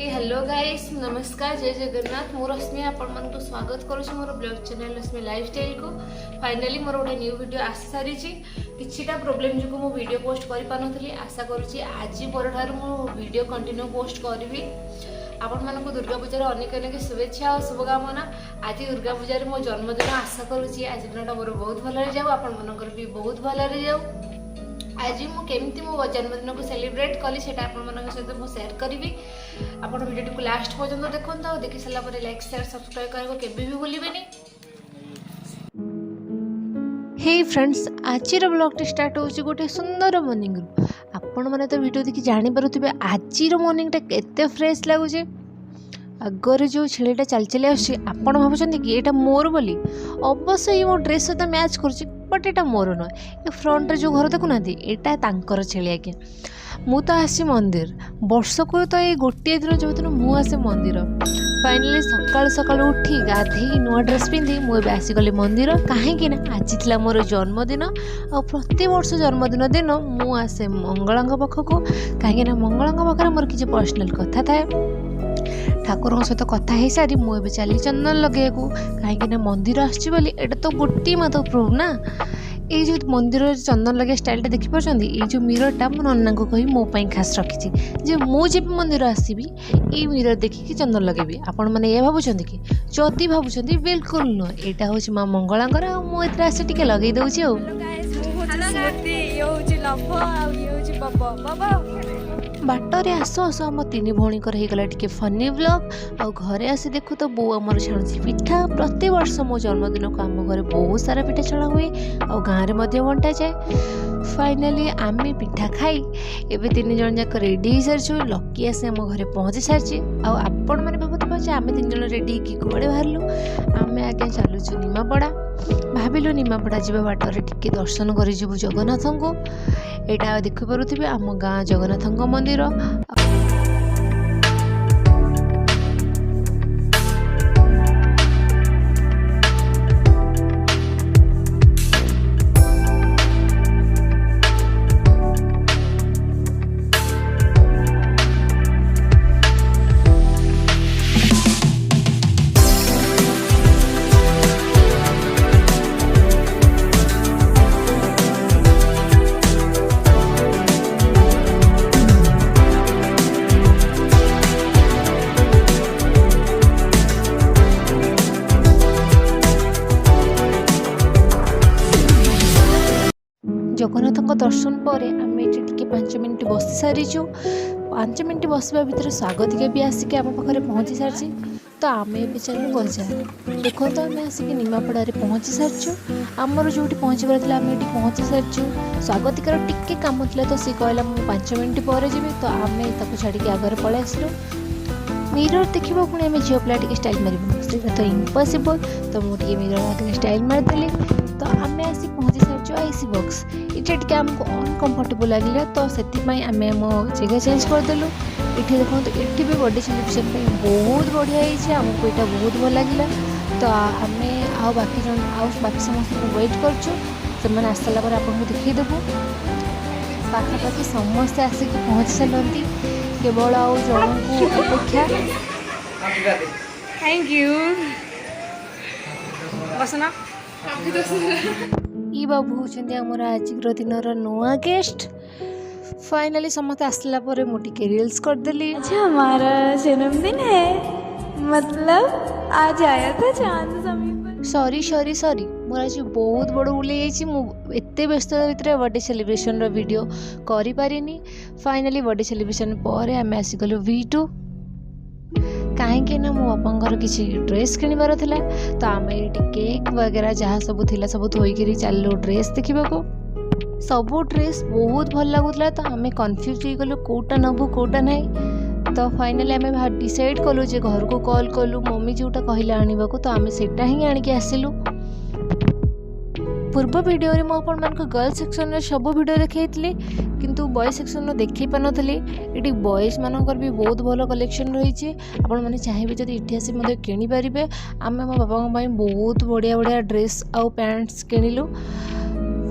Hello guys, नमस्कार, जय जगन्नाथ। मु रश्मि आपण स्वागत करुँच मोर ब्लॉग चैनल रश्मि लाइफस्टाइल को। फाइनाली मोर गोटे न्यू वीडियो आसी सारी किछिटा प्रोब्लेम जो मु वीडियो पोस्ट कर पारनथली। आशा करुँची आज पर मु वीडियो कंटिन्यू पोस्ट करी। आपण मानक दुर्गा पूजार अनेक अनेक शुभेच्छा और शुभकामना। आज दुर्गा पूजार मो जन्मदिन। आशा करुँची आज दिन मोर बहुत भल जाऊ, आपण मानकर भी बहुत भल जाऊ। आज मुझे मो जन्मदिन को सेलिब्रेट कली से सहित मुझे शेयर करी। आपण वीडियो को लास्ट पर्यंत देखते और देखी सारा लाइक शेयर सब्सक्राइब करने को केबे भी भूलिबेनी। हे फ्रेंड्स, आज ब्लॉग स्टार्ट होची गोटे सुंदर मॉर्निंग रु। आपण माने तो वीडियो देखि जानि पारुथिबे आज मॉर्निंग टा केते फ्रेश लागुचे। आगर जो छेलीटा चल चली आसी आपण भाबुचंदी कि एटा मोर बोली। अवश्य ये मो ड्रेस सहित मैच करुची, बट एटा मोर न। ए फ्रंट रे जो घर देखुना एटा तांकर छेली आके। मु तो आसी मंदिर वर्ष को तो ये गोटे दिन जो दिन मु आसे मंदिर। फाइनली सकाल सकाल उठी गाधे नुआ ड्रेस पिंधि मुझे आसीगली मंदिर। कहीं आज थी मोर जन्मदिन आ प्रति वर्ष जन्मदिन दिन मु आसे मंगला पाखक। कहीं मंगला पाखे मोर किसी पर्सनाल कथा थाए। ठाकुर सहित कथा हो सारी मुझे चली चंदन लगे कहीं मंदिर आसली। एटा तो गोटे मात्र प्रूफ ना। ये जो मंदिर चंदन लगे स्टाइल देखिपुर ये जो मिररटा मो नन्ना को कही मोपाई खास रखी जे मुझे मंदिर आसबि ये मिरर देखिकी चंदन लगेबी। आपण मैंने ये भावुं कि जदि भावुं बिल्कुल नुह। यहाँ हूँ माँ मंगलांकर मुझे आस टे लगे दूसरी बाटरे आसु आसु आम तीन भौणीकर होगला टे फनी व्लॉग। आउ घरे आसी देखु तो बो आमर छाणुची पिठा। प्रति वर्ष मो जन्मदिन को आम घर बहुत सारा पिठा छणा हुए और गाँव में बंटा जाए। फाइनाली आम पिठा खाई एवं तीन जन जाक रेडी हो सारी। लकी आसी आम घरे पहुँची सारी। आपण मैंने भावुवे आम तीन जन रेडी कि कड़े बाहरलु। आम आगे चलुचु निमापड़ा। भाविलु निमापड़ा जावा बाटर टिके दर्शन कर जगन्नाथ को। यहाँ देखिपे आम गाँ जगन्नाथ मंदिर। जगन्नाथ दर्शन पर आम ये 5 मिनट बसी सारीचु। 5 मिनट बसवा भितर स्वागतिका भी आसिक आम पाखे पहुँची सारी। तो आम ए चलू बजार। देखो तो आम आसिक निमापड़ा पहुँची सारीचु। आमर जो पहुँचबार था आम ये पहुँची सारीचु। स्वागतिकार टिके कम था तो सी कहला मुझे 5 मिनट पर जी। तो आम छाड़ी आगे पलि आसलु। मिरर देखा पुणी आम झील पिला टे स्टाइल मारू से तो इम्पॉसिबल। तो मुझे मिरर आगे स्टाइल मारदेली। तो आम आसी पहुँची सारी आईसी बॉक्स। ये टे आमको अनकम्फर्टेबल लगे तो से आम जगह चेंज करदेलु। ये देखो तो ये भी बर्थडे सेलिब्रेशन बहुत बढ़िया है। आमको यहाँ बहुत भल लगे। तो आम बाकी समस्त वेट कर आसला आपको देखईदेबू। पाखापाखि समस्ते आसिक पहुँची सारी। केवल आउ जन को अपेक्षा। थैंक यू बसना। ई बाबू होचंदी हमर आज दिन नुआ गेस्ट। फाइनली समस्त आसला पर मुझे रील्स कर देली। अच्छा हमारा जन्मदिन है, मतलब आज आया था चांद समीप। सॉरी सॉरी सॉरी मोर आज बहुत बड़ भूल एत व्यस्त भितर बर्थडे सेलिब्रेशन वीडियो करि पारिनी। फाइनली बर्थडे सेलिब्रेशन पर आम आसीगलु V2। कहीं ना मो बापा किसी ड्रेस किणवार था। तो आम ये केक वगैरह जहाँ सब थी सब थोक चलू ड्रेस देखा। सब ड्रेस बहुत भल लगुला। तो आम कन्फ्यूज हो गलु कौटा नबू कौटा ना। तो फाइनाली आम डिसाइड कलु जे घर को कॉल कलु मम्मी जोटा कहले आने को। तो आम सेटा ही आणिक आसिलु। पूर्व वीडियो रे मो गर्ल्स सेक्शन में सब वीडियो देखी किंतु बॉयज सेक्शन में देखी पानी। ये बॉयज मानकर भी बहुत भल कलेक्शन रही। आपण मैंने चाहिए जब ये आसी किनीपारे। आम मो बापा बहुत बढ़िया बढ़िया ड्रेस आउ पैंट्स किणिलु।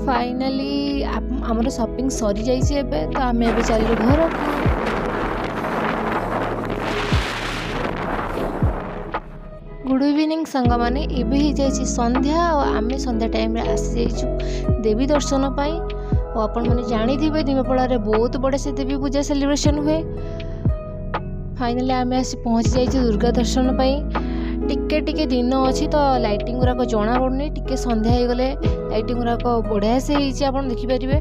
फाइनाली आमर शॉपिंग सरी जाइए। तो आम ए चलू घर। गुड इवनिंग सांग मैंने एवं ही जाइए संध्या और आम संध्या टाइम आसी जाइए देवी दर्शन पाई। और आपण मैंने जानी थे निमापड़ा बहुत बड़े से देवी पूजा सेलिब्रेशन हुए। फाइनाली आम आसी पहुँची जाइए दुर्गा दर्शन पाई। टिके टिके दिन अच्छी तो लाइटिंग गुराक जना पड़नी टिके संध्या हो गले लाइटिंग गुराक बढ़िया से आप देखिपारे।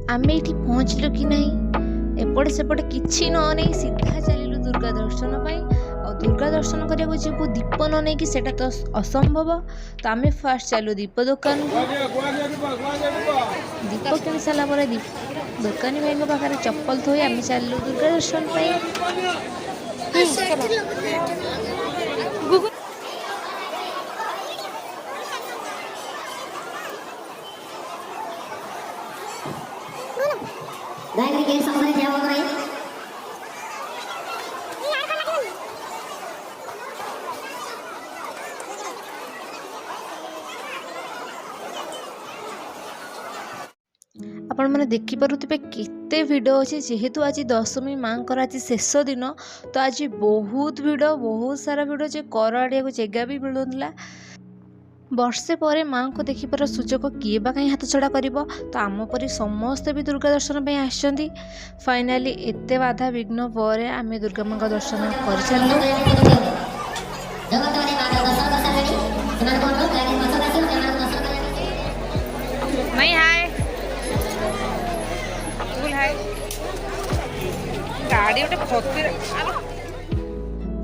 आम ये पहुँचलु कि नहीं एपटे सेपटे किसी न नहीं सीधा चलू दुर्गा दर्शन पाई। और दुर्गा दर्शन करने जीवु दीप न नहीं कि सेटा तो असंभव। तो आम फास्ट चलू दीप दुकान दीप किणी सारापर दुकानी भाई पाखे चप्पल थोई आम चलू दुर्गा दर्शन पाई। आपण मैंने देखिपे केते भिड़ अच्छे जेहेतु आज दशमी माँ आज शेष दिन तो आज बहुत भिड़ बहुत सारा भिड़ जे कर आड़िया को जगह भी मिलूला। वर्षे पर माँ को देखिपार सुजोग किए बा कहीं हाथ छड़ा कर। तो आम परी समस्ते भी दुर्गा दर्शन पे आसछंती। फाइनाली एते बाधा विघ्न पर आम दुर्गा माँ का दर्शन कर सारू। नहीं हाय गाड़ी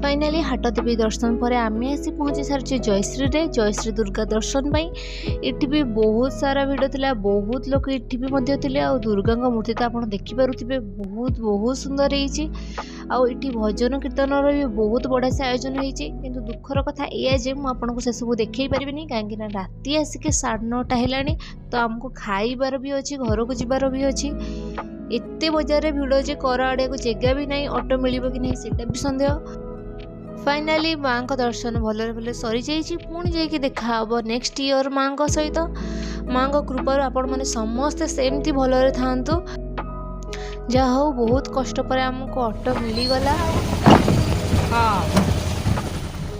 फाइनाली हाट देवी दर्शन पर आम आसी पहुँची सारी जयश्री रे जयश्री दुर्गा दर्शन पाई। इटी भी बहुत सारा भिड़ थिला बहुत लोग इटी भी मध्य थिले। आ दुर्गा मूर्ति तो आप देखिपे बहुत बहुत सुंदर होइछि। आउ इटी भजन कीर्तन भी बहुत बढ़िया से आयोजन होइछि। किंतु दुखर कथा एया जे मु आपनको से सब देखै परिबिनी काहेकि ना राति आसिके 9:30 हेलानी। तो आमको खाइबार भी अच्छी घर को जीवार भी अच्छी। एते बजार भिड़ जे कर आड़े को जगह भी नहीं ऑटो मिलिबो कि नहीं सेटा भी संदेह। फाइनाली माँ का दर्शन भले भले सरी जाइए पुणी जाइए देखा हम नेक्स्ट ईयर माँ का सहित। माँ का कृपार आपण मैंने समस्ते सेमती भलरे थांतु। जहा हो बहुत कष्ट पर आमको ऑटो मिलगला। हाँ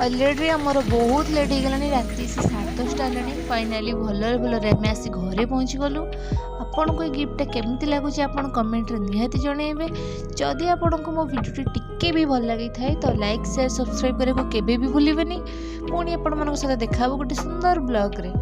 अलरेडी आमर बहुत लेट हो गलानी राति से 10:30 हेलानी। फाइनाली भलरे भलरे आम आसी घरे पहुँची गलु। आपन को गिफ्ट केमती लगुच आपन कमेंट रे निहाती जणेबे। जदि आपन को मो वीडियो टिके भी भल लगी थाए तो लाइक शेयर सब्सक्राइब करे को केबे भी भूलिबेनी। पुणी आपन मन साथ देखा गोटे सुंदर ब्लॉग रे।